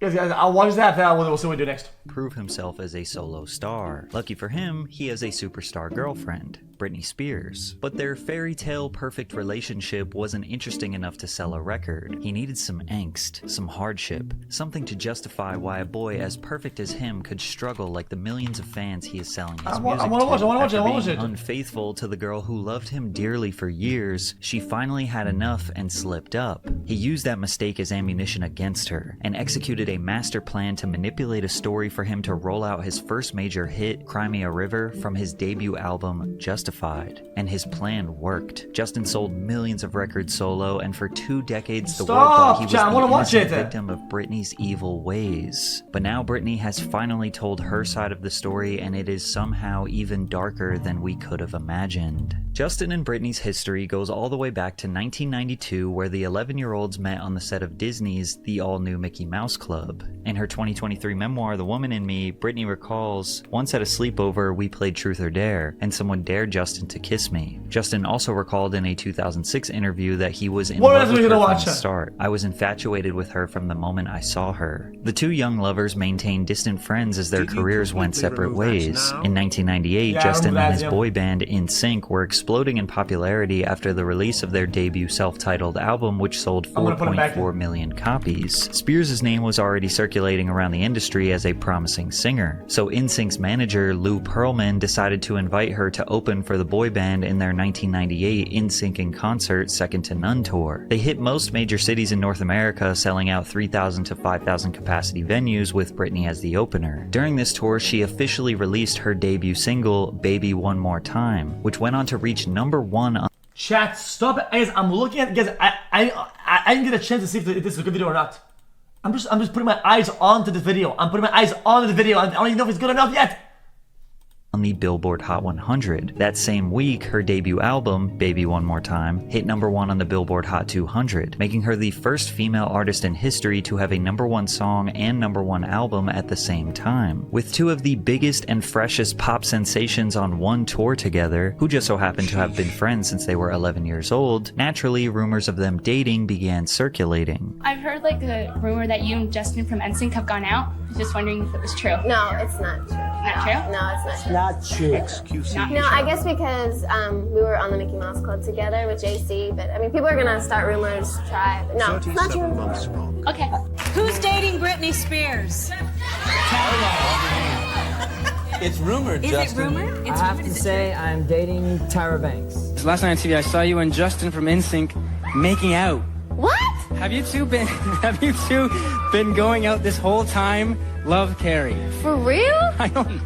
Guys, I'll watch that. We'll see what we do next. Prove himself as a solo star. Lucky for him, he has a superstar girlfriend, Britney Spears. But their fairy tale perfect relationship wasn't interesting enough to sell a record. He needed some angst, some hardship, something to justify why a boy as perfect as him could struggle like the millions of fans he is selling his music to. After being unfaithful to the girl who loved him dearly for years, she finally had enough and slipped up. He used that mistake as ammunition against her, and executed a master plan to manipulate a story for him to roll out his first major hit, Cry Me a River, from his debut album, Justified. And his plan worked. Justin sold millions of records solo, and for 2 decades the world thought he was the innocent victim of Britney's evil ways. But now Britney has finally told her side of the story, and it is somehow even darker than we could have imagined. Justin and Britney's history goes all the way back to 1992, where the 11-year-olds met on the set of Disney's The All-New Mickey Mouse Club. In her 2023 memoir, The Woman in Me, Britney recalls, "Once at a sleepover, we played Truth or Dare, and someone dared Justin to kiss me." Justin also recalled in a 2006 interview that he was in love with her from the start. "I was infatuated with her from the moment I saw her." The two young lovers maintained distant friends as their careers went separate ways. In 1998, Justin and his boy band NSYNC were exploding in popularity after the release of their debut self-titled album, which sold 4.4 million copies. Spears' name was already circulating around the industry as a promising singer, so NSYNC's manager Lou Pearlman decided to invite her to open for the boy band in their 1998 NSYNC in Concert Second to None tour. They hit most major cities in North America, selling out 3,000 to 5,000 capacity venues with Britney as the opener. During this tour, she officially released her debut single, Baby One More Time, which went on to reach #1 on Chat, stop it. Guys, I'm looking at, guys, I didn't get a chance to see if this is a good video or not. I'm just putting my eyes onto the video. I don't even know if it's good enough yet. the Billboard Hot 100. That same week, her debut album, Baby One More Time, hit #1 on the Billboard Hot 200, making her the first female artist in history to have a #1 song and #1 album at the same time. With two of the biggest and freshest pop sensations on one tour together, who just so happened to have been friends since they were 11 years old, naturally rumors of them dating began circulating. I've heard like a rumor that you and Justin from NSYNC have gone out. I was just wondering if it was true. No, it's not true. Not true? No, it's not true. Not true. xQc. No, I guess because we were on the Mickey Mouse Club together with JC, but I mean, people are gonna start rumors, try, but no, it's not 37 true. months wrong. Okay. Who's dating Britney Spears? It's rumored, Is Justin. it rumored? It's I have rumored. to Is it say I'm dating Tyra Banks. Last night on TV, I saw you and Justin from NSYNC making out. What? Have you two been going out this whole time? Love, Carrie. For real? I don't.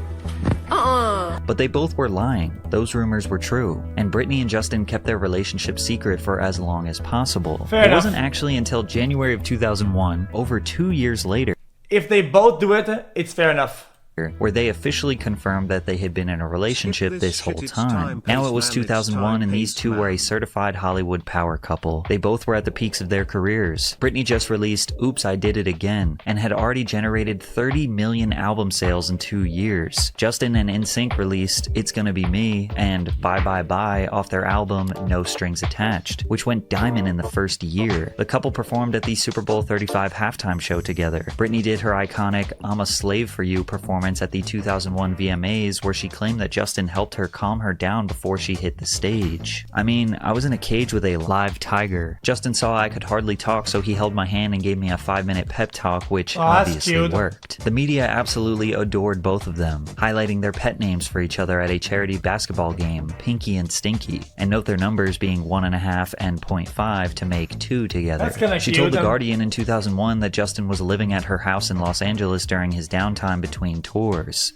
But they both were lying. Those rumors were true. And Britney and Justin kept their relationship secret for as long as possible. Fair it enough. wasn't actually until January of 2001, over 2 years later, If they both do it, it's fair enough. where they officially confirmed that they had been in a relationship this whole time. Now it was 2001 and these two were a certified Hollywood power couple. They both were at the peaks of their careers. Britney just released Oops, I Did It Again and had already generated 30 million album sales in 2 years. Justin and NSYNC released It's Gonna Be Me and Bye Bye Bye off their album No Strings Attached, which went diamond in the first year. The couple performed at the Super Bowl 35 halftime show together. Britney did her iconic I'm a Slave for You performance at the 2001 VMAs, where she claimed that Justin helped her calm her down before she hit the stage. I mean, I was in a cage with a live tiger. Justin saw I could hardly talk, so he held my hand and gave me a 5-minute pep talk, which obviously worked. The media absolutely adored both of them, highlighting their pet names for each other at a charity basketball game, Pinky and Stinky, and note their numbers being 1.5 and 0.5 to make 2 together. That's kinda She cute. told The Guardian in 2001 that Justin was living at her house in Los Angeles during his downtime between tours.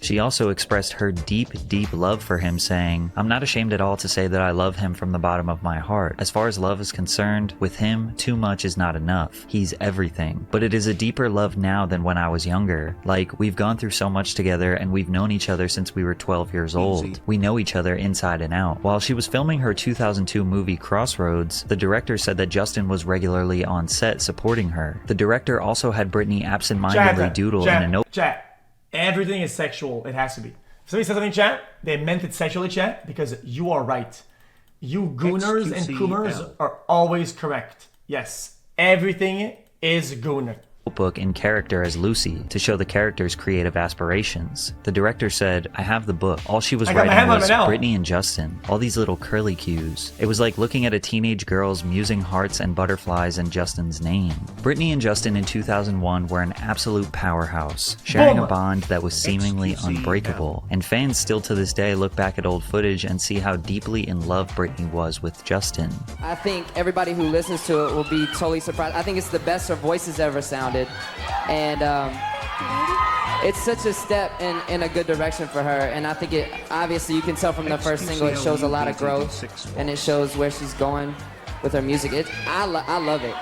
She also expressed her deep, deep love for him, saying, I'm not ashamed at all to say that I love him from the bottom of my heart. As far as love is concerned, with him, too much is not enough. He's everything. But it is a deeper love now than when I was younger. Like, we've gone through so much together and we've known each other since we were 12 years old. We know each other inside and out. While she was filming her 2002 movie Crossroads, the director said that Justin was regularly on set supporting her. The director also had Britney absentmindedly doodle in a note. Chat. Everything is sexual. It has to be. If somebody says something, chat, they meant it sexually, chat, because you are right. You gooners and xQc coomers are always correct. Yes, everything is gooner. notebook in character as Lucy to show the character's creative aspirations. The director said, "I have the book. All she was writing was Britney and Justin, all these little curly cues. It was like looking at a teenage girl's musing hearts and butterflies and Justin's name." Britney and Justin in 2001 were an absolute powerhouse, sharing a bond that was seemingly unbreakable, and fans still to this day look back at old footage and see how deeply in love Britney was with Justin. I think everybody who listens to it will be totally surprised. I think it's the best her voice has ever sounded, and it's such a step in a good direction for her, and I think it, obviously you can tell from the first single, it shows a lot of growth, and it shows where she's going with her music. I love it.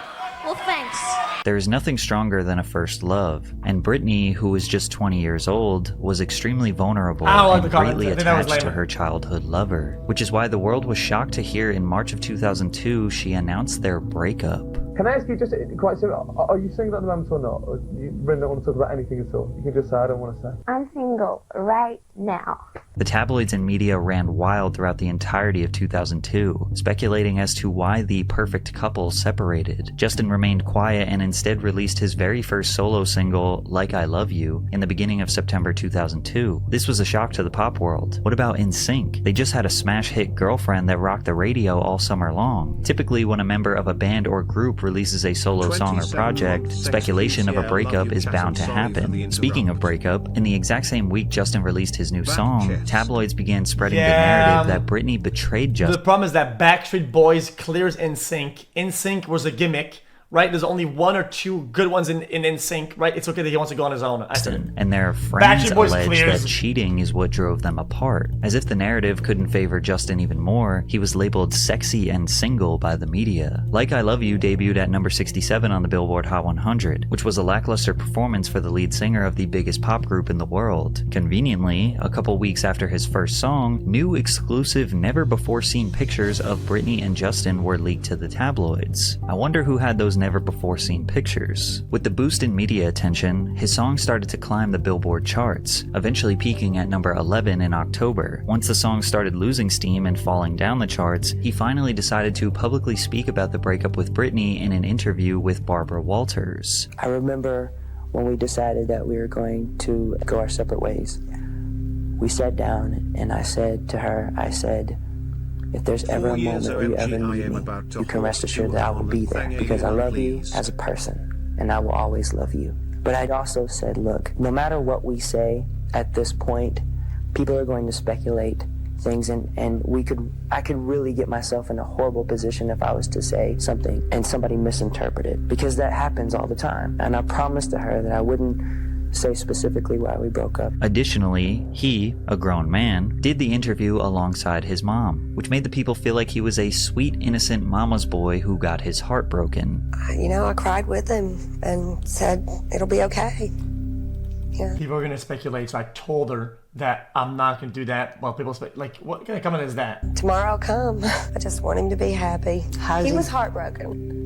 Well, thanks. There is nothing stronger than a first love, and Britney, who was just 20 years old, was extremely vulnerable and greatly attached to her childhood lover, which is why the world was shocked to hear in March of 2002 she announced their breakup. Can I ask you just quite simple, are you single at the moment or not? Or you really don't want to talk about anything at all? You can just say, I don't want to say. I'm single right now. The tabloids and media ran wild throughout the entirety of 2002, speculating as to why the perfect couple separated. Justin remained quiet and instead released his very first solo single, Like I Love You, in the beginning of September 2002. This was a shock to the pop world. What about NSYNC? They just had a smash hit Girlfriend that rocked the radio all summer long. Typically, when a member of a band or group releases a solo song or project, speculation of a breakup is bound to happen. Speaking of breakup, in the exact same week Justin released his new song, tabloids began spreading the narrative that Britney betrayed Justin. The problem is that Backstreet Boys clears NSYNC. NSYNC was a gimmick, right? There's only one or two good ones in NSYNC, right? It's okay that he wants to go on his own. And their friends alleged that cheating is what drove them apart. As if the narrative couldn't favor Justin even more, he was labeled sexy and single by the media. Like I Love You debuted at number 67 on the Billboard Hot 100, which was a lackluster performance for the lead singer of the biggest pop group in the world. Conveniently, a couple weeks after his first song, new exclusive never-before-seen pictures of Britney and Justin were leaked to the tabloids. I wonder who had those never-before-seen pictures. With the boost in media attention, his song started to climb the Billboard charts, eventually peaking at number 11 in October. Once the song started losing steam and falling down the charts, he finally decided to publicly speak about the breakup with Britney in an interview with Barbara Walters. I remember when we decided that we were going to go our separate ways. We sat down and I said to her, if there's ever a moment where you ever need me, you can rest assured that I will be there because I love you as a person and I will always love you. But I'd also said, look, no matter what we say at this point, people are going to speculate things and I could really get myself in a horrible position if I was to say something and somebody misinterpreted, because that happens all the time. And I promised to her that I wouldn't say specifically why we broke up. Additionally, he, a grown man, did the interview alongside his mom, which made the people feel like he was a sweet, innocent mama's boy who got his heart broken. You know, I cried with him and said, it'll be okay. Yeah. People are going to speculate, so I told her that I'm not going to do that. Well, people like, what kind of comment is that? Tomorrow I'll come. I just want him to be happy. He was heartbroken.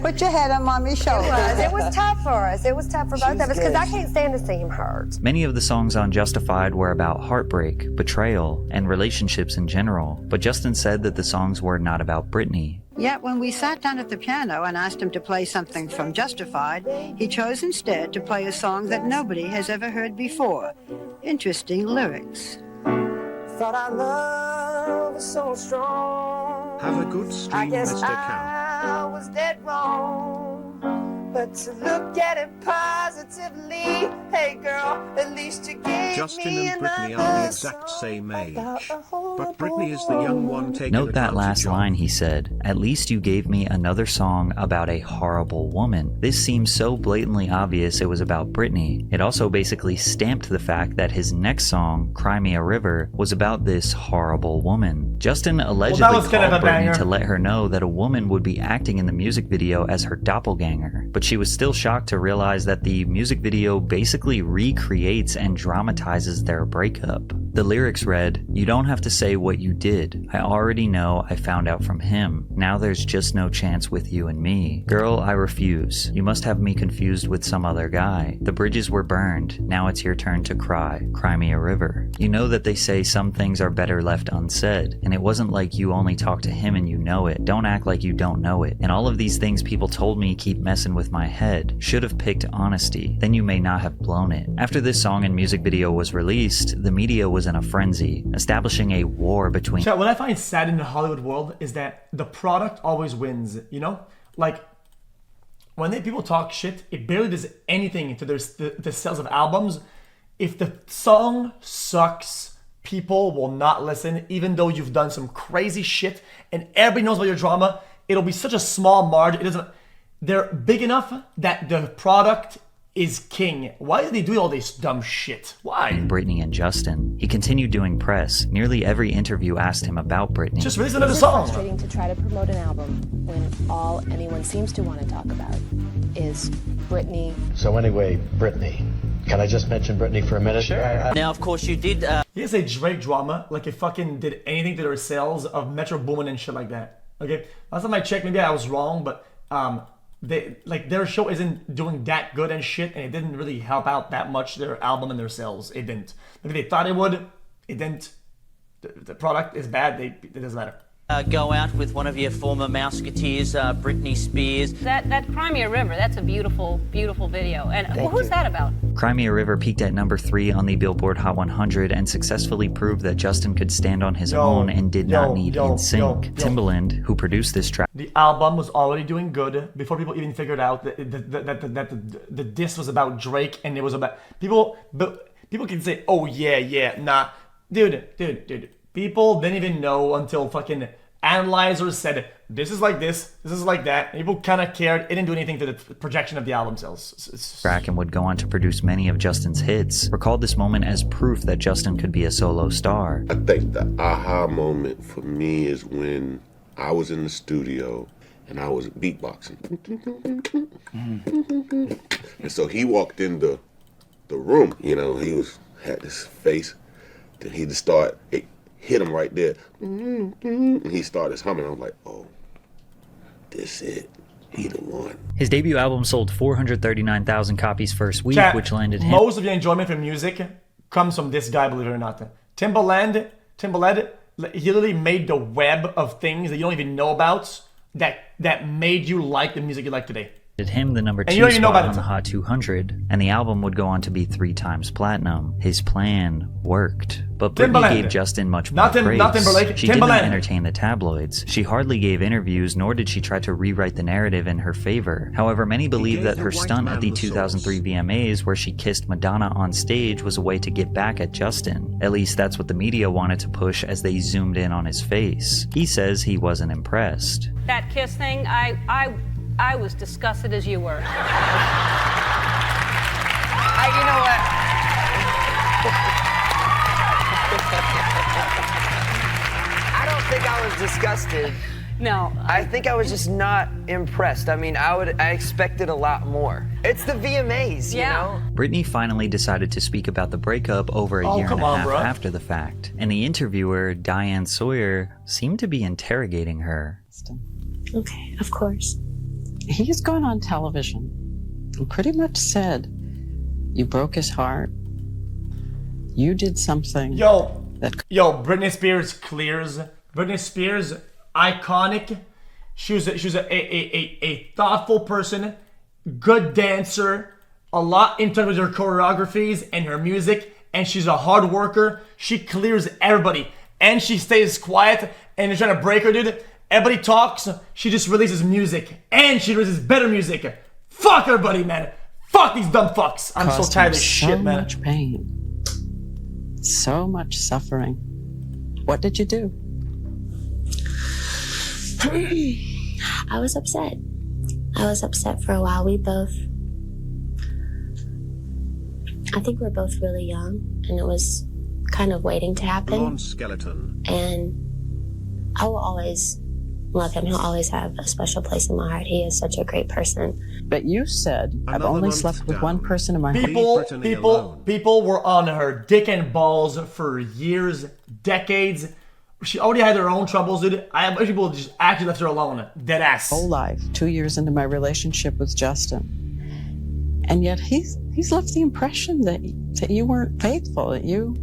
Put your head on Mommy's shoulder. It was tough for us. It was tough for both of us because I can't stand to see him hurt. Many of the songs on Justified were about heartbreak, betrayal, and relationships in general, but Justin said that the songs were not about Britney. Yet when we sat down at the piano and asked him to play something from Justified, he chose instead to play a song that nobody has ever heard before. Interesting lyrics. Thought our love was so strong. Have a good stream, Mr. Cow. I was dead wrong, but to look at it positively, hey girl, at least you gave Justin me and Britney are the exact same age, but Britney is the young one taking Note that last line he said, "At least you gave me another song about a horrible woman." This seems so blatantly obvious it was about Britney. It also basically stamped the fact that his next song, Cry Me a River, was about this horrible woman. Justin allegedly called Britney to let her know that a woman would be acting in the music video as her doppelganger, but she was still shocked to realize that the music video basically recreates and dramatizes their breakup. The lyrics read, "You don't have to say what you did. I already know I found out from him. Now there's just no chance with you and me. Girl, I refuse. You must have me confused with some other guy. The bridges were burned. Now it's your turn to cry. Cry me a river. You know that they say some things are better left unsaid, and it wasn't like you only talked to him and you know it. Don't act like you don't know it. And all of these things people told me keep messing with my head. Should have picked honesty. Then you may not have blown it." After this song and music video was released, the media was in a frenzy, establishing a war between... So what I find sad in the Hollywood world is that the product always wins, you know? Like, when people talk shit, it barely does anything to the sales of albums. If the song sucks, people will not listen, even though you've done some crazy shit and everybody knows about your drama. It'll be such a small margin. They're big enough that the product is king. Why do they do all this dumb shit? Why? Britney and Justin. He continued doing press. Nearly every interview asked him about Britney. Just release another song. It's frustrating to try to promote an album when all anyone seems to want to talk about is Britney. So anyway, Britney. Can I just mention Britney for a minute? Sure. Now, of course, you did... You guys say Drake drama like it fucking did anything to their sales of Metro Boomin and shit like that. Okay? Last time I checked, maybe I was wrong, but their show isn't doing that good and shit, and it didn't really help out that much their album and their sales. It didn't. Maybe they thought it would. It didn't. The product is bad. It doesn't matter. Go out with one of your former Mouseketeers, Britney Spears. That Cry Me a River, that's a beautiful, beautiful video. And who's that about? Cry Me a River peaked at number 3 on the Billboard Hot 100 and successfully proved that Justin could stand on his own and did not need NSYNC. Timbaland, who produced this track. The album was already doing good before people even figured out that the diss was about Drake and it was about... People can say, oh yeah, nah. Dude. People didn't even know until fucking analyzers said, this is like this is like that. People kind of cared. It didn't do anything to the projection of the album sales. Track and would go on to produce many of Justin's hits. Recalled this moment as proof that Justin could be a solo star. I think the aha moment for me is when I was in the studio and I was beatboxing. And so he walked in the room, you know, had this face. Then he just started... hit him right there. And he started humming. I was like, oh, this it. He the one. His debut album sold 439,000 copies first week, which landed him... Most of your enjoyment from music comes from this guy, believe it or not. Timbaland, he literally made the web of things that you don't even know about that made you like the music you like today. Him the number 2 spot on the Hot 200, and the album would go on to be 3 times platinum. His plan worked, but Britney gave Justin much more praise. She did not entertain the tabloids. She hardly gave interviews, nor did she try to rewrite the narrative in her favor. However, many believe that her stunt at the 2003 VMAs, where she kissed Madonna on stage, was a way to get back at Justin. At least that's what the media wanted to push as they zoomed in on his face. He says he wasn't impressed. That kiss thing, I was disgusted as you were. You know what? I don't think I was disgusted. No. I think I was just not impressed. I mean, I expected a lot more. It's the VMAs, you know? Britney finally decided to speak about the breakup over a year and a half after the fact, and the interviewer, Diane Sawyer, seemed to be interrogating her. Okay, of course. He's gone on television and pretty much said you broke his heart. You did something. Britney Spears clears. Britney Spears, iconic. She was a thoughtful person, good dancer, a lot in touch with her choreographies and her music, and she's a hard worker. She clears everybody, and she stays quiet, and they're trying to break her, dude. Everybody talks, she just releases music, and she releases better music. Fuck everybody, man. Fuck these dumb fucks. I'm so tired of this shit, man. So much pain. So much suffering. What did you do? I was upset. I was upset for a while. I think we're both really young, and it was kind of waiting to happen. Blonde skeleton. And I will always love him. He'll always have a special place in my heart. He is such a great person. But you said, I've only slept with one person in my People were on her dick and balls for years, decades. She already had her own troubles, dude. I wish people just actually left her alone. Dead ass. whole life, 2 years into my relationship with Justin. And yet he's left the impression that you weren't faithful, that you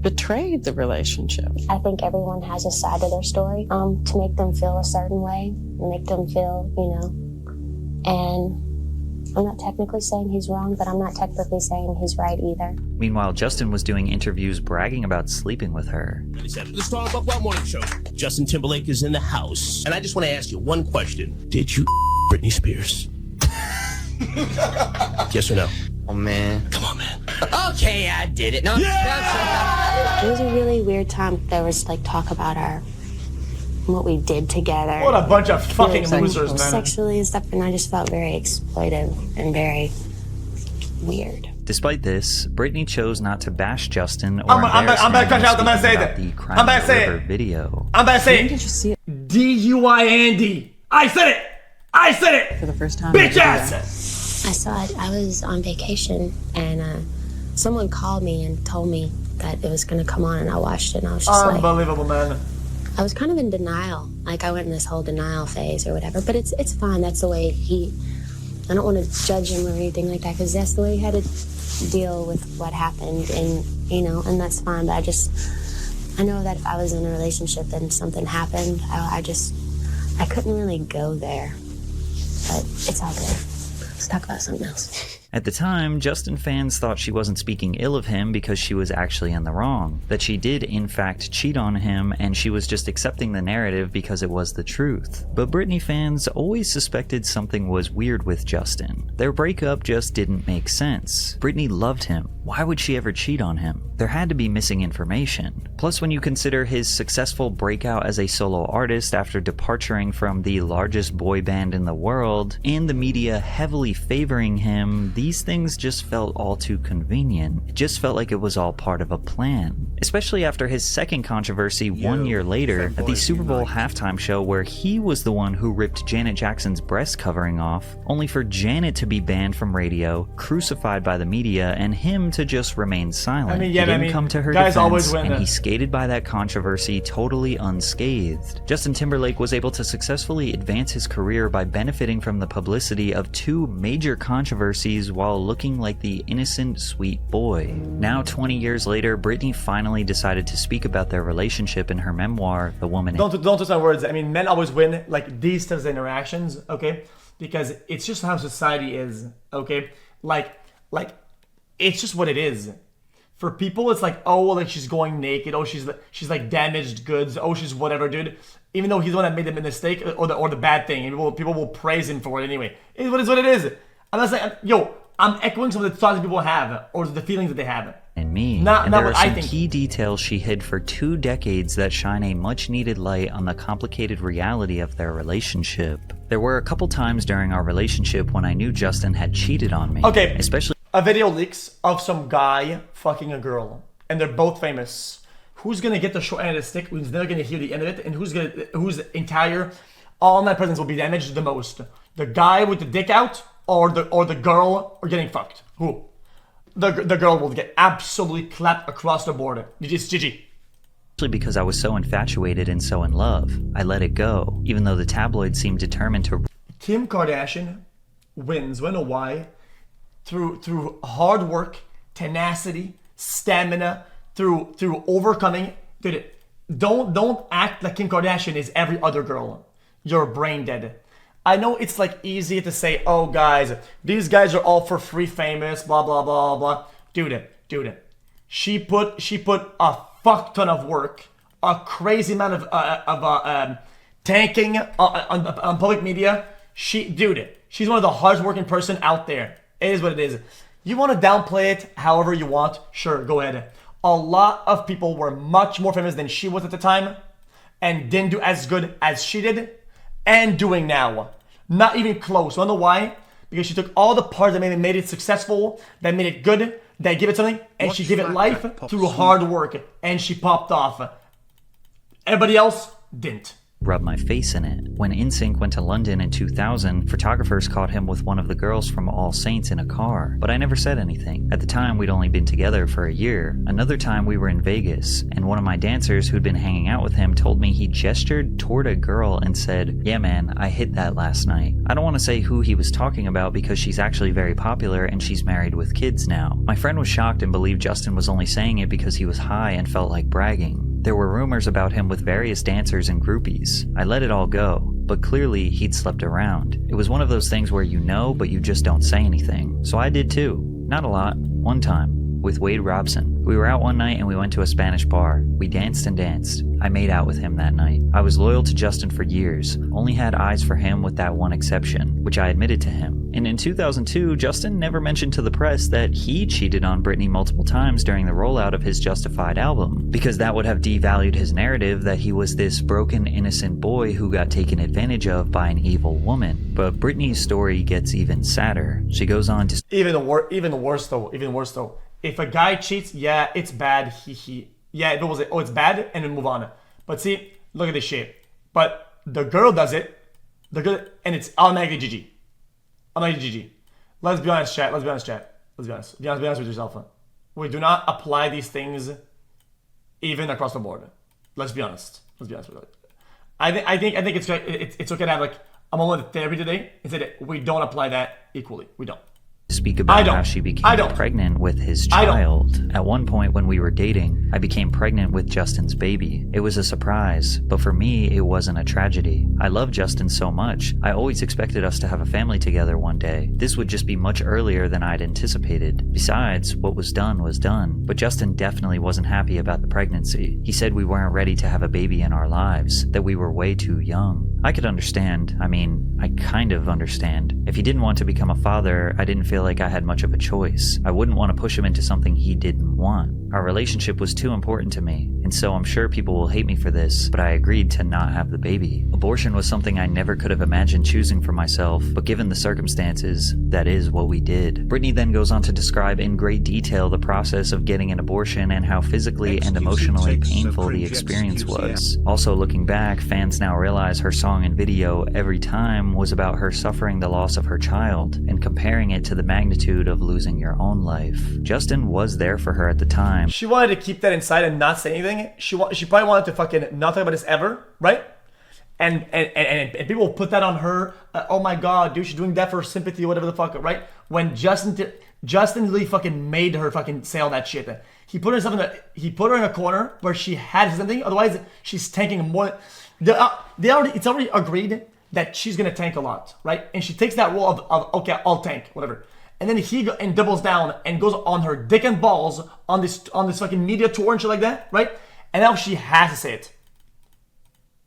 betrayed the relationship. I think everyone has a side of their story to make them feel a certain way, and make them feel, and I'm not technically saying he's wrong, but I'm not technically saying he's right either. Meanwhile, Justin was doing interviews bragging about sleeping with her. The Strong Buck Wild Morning Show. Justin Timberlake is in the house. And I just want to ask you one question. Did you Britney Spears? Yes or no? Oh, man. Come on, man. Okay, I did it. No. It was a really weird time. There was talk about what we did together. What a bunch of fucking losers, man. Sexually and stuff, and I just felt very exploitive and very weird. Despite this, Britney chose not to bash Justin or I'm embarrass him back when out. I'm gonna say speaking it. about the Crime I'm gonna of the say River it. video. I'm about to say When did you see it? DUI Andy. I said it. I said it. For the first time. Bitch ass. I saw it. I was on vacation, and someone called me and told me that it was going to come on, and I watched it, and I was just unbelievable, man. I was kind of in denial. I went in this whole denial phase or whatever, but it's fine. That's the way I don't want to judge him or anything like that, because that's the way he had to deal with what happened, and, and that's fine, but I know that if I was in a relationship and something happened, I couldn't really go there, but it's all good. Let's talk about something else. At the time, Justin fans thought she wasn't speaking ill of him because she was actually in the wrong, that she did in fact cheat on him and she was just accepting the narrative because it was the truth. But Britney fans always suspected something was weird with Justin. Their breakup just didn't make sense. Britney loved him. Why would she ever cheat on him? There had to be missing information. Plus, when you consider his successful breakout as a solo artist after departing from the largest boy band in the world, and the media heavily favoring him, these things just felt all too convenient. It just felt like it was all part of a plan. Especially after his second controversy 1 year later at the Super Bowl halftime show, where he was the one who ripped Janet Jackson's breast covering off, only for Janet to be banned from radio, crucified by the media, and him to just remain silent. He didn't come to her defense, and he skated by that controversy totally unscathed. Justin Timberlake was able to successfully advance his career by benefiting from the publicity of two major controversies while looking like the innocent, sweet boy. Now, 20 years later, Britney finally decided to speak about their relationship in her memoir, The Woman. Don't twist my words. I mean, men always win these types of interactions, okay? Because it's just how society is, okay? It's just what it is. For people, it's she's going naked. Oh, she's damaged goods. Oh, she's whatever, dude. Even though he's the one that made the mistake or the bad thing, and people will praise him for it anyway. It is what it is. I'm not saying, I'm echoing some of the thoughts that people have or the feelings that they have. And me. Not there what are I some think. key details she hid for 2 decades that shine a much-needed light on the complicated reality of their relationship. There were a couple times during our relationship when I knew Justin had cheated on me. Okay, especially a video leaks of some guy fucking a girl, and they're both famous. Who's gonna get the short end of the stick? Who's never gonna hear the end of it? And whose entire online presence will be damaged the most? The guy with the dick out, or the girl are getting fucked? Who? The girl will get absolutely clapped across the board. It's GG. because I was so infatuated and so in love. I let it go, even though the tabloids seemed determined to. Kim Kardashian wins. We know why. Through hard work, tenacity, stamina, through overcoming. Dude, don't act like Kim Kardashian is every other girl. You're brain dead. I know it's easy to say, oh guys, these guys are all for free famous, blah blah blah blah. Dude. She put a fuck ton of work, a crazy amount of tanking on public media. She's one of the hardest working person out there. It is what it is. You want to downplay it however you want, sure, go ahead. A lot of people were much more famous than she was at the time and didn't do as good as she did and doing now. Not even close. Wanna know why? Because she took all the parts that made it successful, that made it good, that gave it something, and she gave it life through hard work, and she popped off. Everybody else didn't. rub my face in it. When NSYNC went to London in 2000, photographers caught him with one of the girls from All Saints in a car, but I never said anything. At the time, we'd only been together for a year. Another time we were in Vegas, and one of my dancers who'd been hanging out with him told me he gestured toward a girl and said, "Yeah man, I hit that last night." I don't want to say who he was talking about because she's actually very popular and she's married with kids now. My friend was shocked and believed Justin was only saying it because he was high and felt like bragging. There were rumors about him with various dancers and groupies. I let it all go, but clearly he'd slept around. It was one of those things where you know, but you just don't say anything. So I did too. Not a lot. One time. With Wade Robson. We were out one night and we went to a Spanish bar. We danced and danced. I made out with him that night. I was loyal to Justin for years, only had eyes for him with that one exception, which I admitted to him. And in 2002, Justin never mentioned to the press that he cheated on Britney multiple times during the rollout of his Justified album, because that would have devalued his narrative that he was this broken, innocent boy who got taken advantage of by an evil woman. But Britney's story gets even sadder. She goes on to... Even worse though. If a guy cheats, yeah, it's bad. Yeah, if it was, it's bad, and then move on. But see, look at this shit. But the girl does it, and it's automatically GG. Let's be honest, chat. Be honest with yourself. We do not apply these things even across the board. Let's be honest with it. I think it's okay to have like a moment of therapy today and say that we don't apply that equally. We don't. Speak about how she became pregnant with his child. At one point when we were dating, I became pregnant with Justin's baby. It was a surprise, but for me, it wasn't a tragedy. I love Justin so much. I always expected us to have a family together one day. This would just be much earlier than I'd anticipated. Besides, what was done was done. But Justin definitely wasn't happy about the pregnancy. He said we weren't ready to have a baby in our lives, that we were way too young. I could understand. I mean, I kind of understand. If he didn't want to become a father, I didn't feel like I had much of a choice. I wouldn't want to push him into something he didn't want. Our relationship was too important to me, and so I'm sure people will hate me for this, but I agreed to not have the baby. Abortion was something I never could have imagined choosing for myself, but given the circumstances, that is what we did. Britney then goes on to describe in great detail the process of getting an abortion and how physically and emotionally painful the experience was. Also looking back, fans now realize her song and video Every Time was about her suffering the loss of her child and comparing it to the magnitude of losing your own life. Justin was there for her at the time. She wanted to keep that inside and not say anything. She probably wanted to fucking not talk about this ever, right? And people put that on her. Oh my god, dude, she's doing that for sympathy or whatever the fuck, right? When Justin really fucking made her fucking say all that shit. He put her in a corner where she had something. Otherwise, she's tanking more. It's already agreed that she's gonna tank a lot, right? And she takes that role of okay, I'll tank, whatever. And then he doubles down and goes on her dick and balls on this fucking media tour and shit like that, right? And now she has to say it.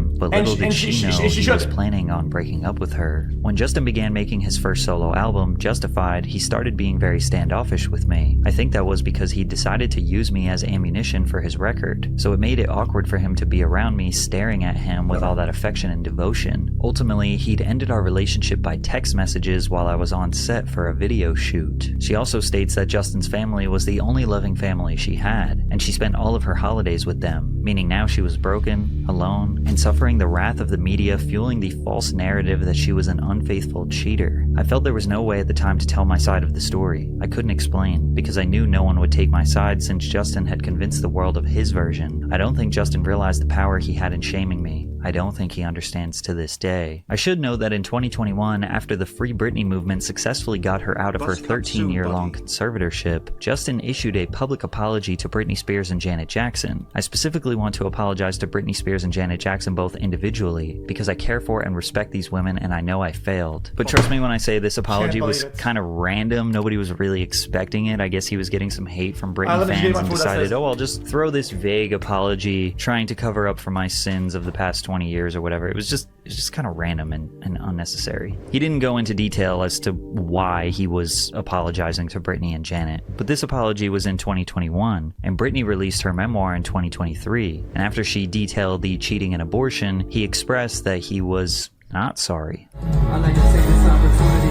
But little did she know he was planning on breaking up with her. When Justin began making his first solo album, Justified, he started being very standoffish with me. I think that was because he decided to use me as ammunition for his record, so it made it awkward for him to be around me staring at him with all that affection and devotion. Ultimately, he'd ended our relationship by text messages while I was on set for a video shoot. She also states that Justin's family was the only loving family she had, and she spent all of her holidays with them, meaning now she was broken, alone, and suffering the wrath of the media, fueling the false narrative that she was an unfaithful cheater. I felt there was no way at the time to tell my side of the story. I couldn't explain, because I knew no one would take my side since Justin had convinced the world of his version. I don't think Justin realized the power he had in shaming me. I don't think he understands to this day. I should note that in 2021, after the Free Britney movement successfully got her out of her 13-year-long conservatorship, Justin issued a public apology to Britney Spears and Janet Jackson. I specifically want to apologize to Britney Spears and Janet Jackson both individually, because I care for and respect these women and I know I failed. But trust me when I say this apology was kind of random. Nobody was really expecting it. I guess he was getting some hate from Britney fans and decided, oh, I'll just throw this vague apology trying to cover up for my sins of the past 20 years or whatever. It was just kind of random and unnecessary. He didn't go into detail as to why he was apologizing to Britney and Janet, but this apology was in 2021, and Britney released her memoir in 2023, and after she detailed the cheating and abortion, he expressed that he was not sorry. I'd like to take this opportunity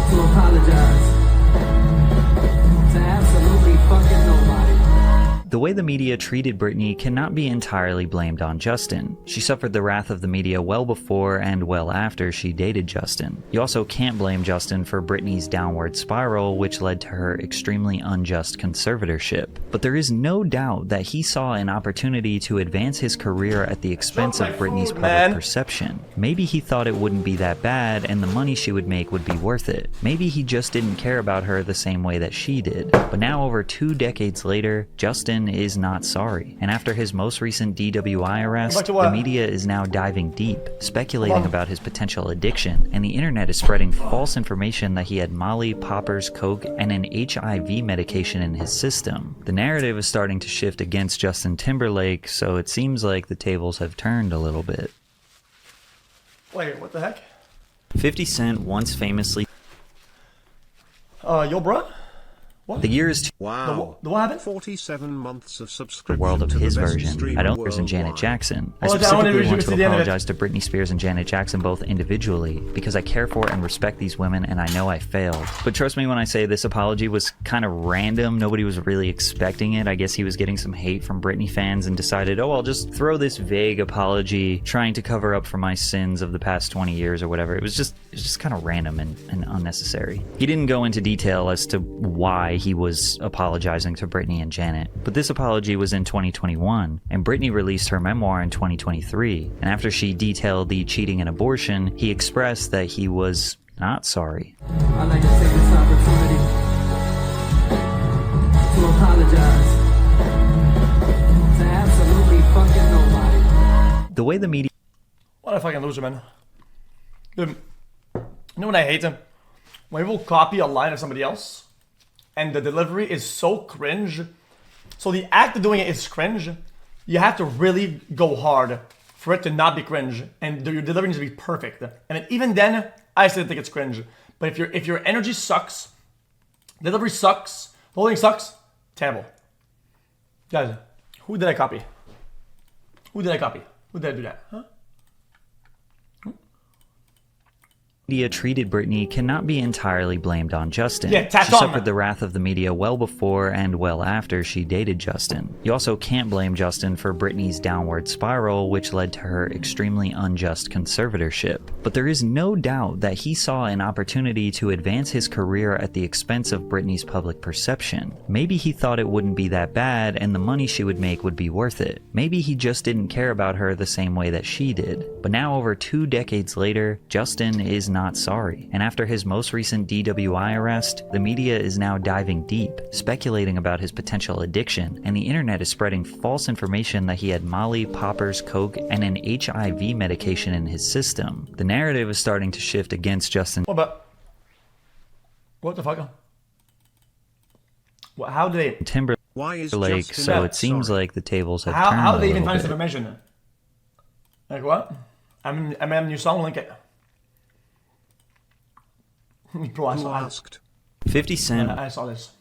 to apologize to absolutely fucking nobody. The way the media treated Britney cannot be entirely blamed on Justin. She suffered the wrath of the media well before and well after she dated Justin. You also can't blame Justin for Britney's downward spiral, which led to her extremely unjust conservatorship. But there is no doubt that he saw an opportunity to advance his career at the expense of Britney's public perception. Maybe he thought it wouldn't be that bad and the money she would make would be worth it. Maybe he just didn't care about her the same way that she did. But now, over 2 decades later, Justin is not sorry. And after his most recent DWI arrest, the media is now diving deep, speculating about his potential addiction, and the internet is spreading false information that he had Molly, poppers, coke, and an HIV medication in his system. The narrative is starting to shift against Justin Timberlake, so it seems like the tables have turned a little bit. Wait, what the heck? 50 Cent once famously... Yo, bro? What? The year is... Wow. The what happened? 47 months of The subscription world of to his the best version. streamer I don't and Janet worldwide. Jackson. I Oh, I wanna specifically read you want to to the end of it. apologize to Britney Spears and Janet Jackson both individually because I care for and respect these women and I know I failed. But trust me when I say this apology was kind of random. Nobody was really expecting it. I guess he was getting some hate from Britney fans and decided, oh, I'll just throw this vague apology trying to cover up for my sins of the past 20 years or whatever. It was just kind of random and unnecessary. He didn't go into detail as to why he was apologizing to Britney and Janet, but this apology was in 2021, and Britney released her memoir in 2023, and after she detailed the cheating and abortion, he expressed that he was not sorry. I'd like to take this opportunity to apologize to absolutely fucking nobody. The way the media... What a fucking loser, man. Dude, you know what I hate him? When people copy a line of somebody else, and the delivery is so cringe. So the act of doing it is cringe. You have to really go hard for it to not be cringe, and your delivery needs to be perfect. And even then, I still think it's cringe. But if your energy sucks, delivery sucks, the whole thing sucks, terrible. Guys, who did I copy? Who did I copy? Who did I do that? Huh? Media treated Britney cannot be entirely blamed on Justin. Yeah, she suffered the wrath of the media well before and well after she dated Justin. You also can't blame Justin for Britney's downward spiral, which led to her extremely unjust conservatorship. But there is no doubt that he saw an opportunity to advance his career at the expense of Britney's public perception. Maybe he thought it wouldn't be that bad and the money she would make would be worth it. Maybe he just didn't care about her the same way that she did. But now, over 2 decades later, Justin is not sorry. And after his most recent DWI arrest, the media is now diving deep, speculating about his potential addiction, and the internet is spreading false information that he had Molly, poppers, coke, and an HIV medication in his system. The narrative is starting to shift against Justin. What the fuck? How do they... Timberlake, so it seems like the tables have turned How a do they even little find this bit. information? Like what? I mean, a new song, link it. Bro, I saw 50 Cent I saw this.